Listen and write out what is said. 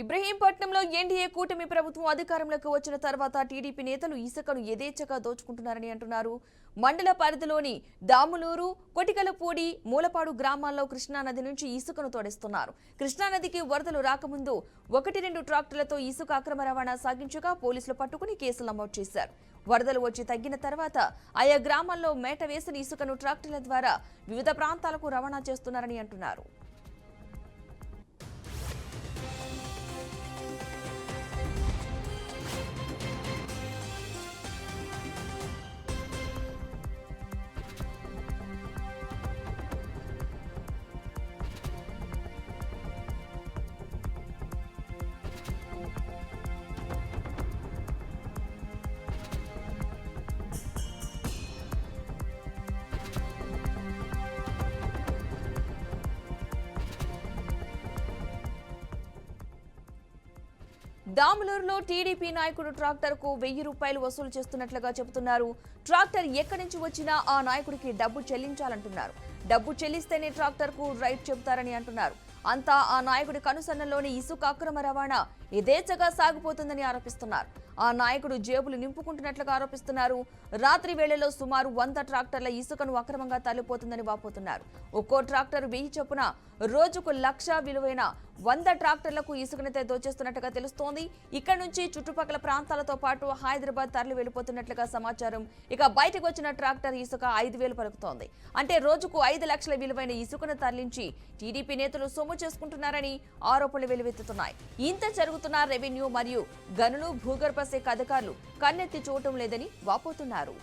ఇబ్రహీంపట్నంలో NDA కూటమి ప్రభుత్వం అధికారంలోకి వచ్చిన తర్వాత టీడీపీ నేతలు ఇసుకను యథేచ్ఛగా దోచుకుంటున్నారని అంటున్నారు. మండల పరిధిలోని దాములూరు, కొటికలపూడి, మూలపాడు గ్రామాల్లో కృష్ణానది నుంచి ఇసుకను తోడిస్తున్నారు. కృష్ణానదికి వరదలు రాకముందు 1-2 ట్రాక్టర్లతో ఇసుక అక్రమ రవాణా సాగించగా పోలీసులు పట్టుకుని కేసులు నమోదు చేశారు. వరదలు వచ్చి తగ్గిన తర్వాత ఆయా గ్రామాల్లో మేట వేసిన ఇసుకను ట్రాక్టర్ల ద్వారా వివిధ ప్రాంతాలకు రవాణా చేస్తున్నారని అంటున్నారు. దాములూరులో టీడీపీ నాయకుడు ట్రాక్టర్ కు 1000 రూపాయలు వసూలు చేస్తున్నట్లుగా చెబుతున్నారు. ట్రాక్టర్ ఎక్కడి నుంచి వచ్చినా ఆ నాయకుడికి డబ్బు చెల్లించాలంటున్నారు. డబ్బు చెల్లిస్తేనే ట్రాక్టర్ కు రైట్ చెబుతారని అంటున్నారు. అంతా ఆ నాయకుడి కనుసన్నల్లోని ఇసుక అక్రమ రవాణా యథేచ్ఛగా సాగిపోతుందని ఆరోపిస్తున్నారు. ఆ నాయకుడు జేబులు నింపుకుంటున్నట్లుగా ఆరోపిస్తున్నారు. రాత్రి వేళల్లో సుమారు 100 ట్రాక్టర్ల ఇసుకను అక్రమంగా తరలిపోతుందని వాపోతున్నారు. ఒక్కో ట్రాక్టర్ 1000 చొప్పున రోజుకు 1,00,000 విలువైన 100 ట్రాక్టర్లకు ఇసుకనైతే దోచేస్తున్నట్టుగా తెలుస్తోంది. ఇక్కడ నుంచి చుట్టుపక్కల ప్రాంతాలతో పాటు హైదరాబాద్ తరలి వెళ్లిపోతున్నట్లుగా సమాచారం. ఇక బయటకు వచ్చిన ట్రాక్టర్ ఇసుక 5,000 పలుకుతోంది. అంటే రోజుకు 5 లక్షల విలువైన ఇసుకను తరలించి టీడీపీ నేతలు సొమ్ము చేసుకుంటున్నారని ఆరోపణలు వెలువెత్తుతున్నాయి. ఇంత జరుగుతున్న రెవెన్యూ మరియు గనులు, భూగర్భ శాఖ అధికారులు కన్నెత్తి చూడటం లేదని వాపోతున్నారు.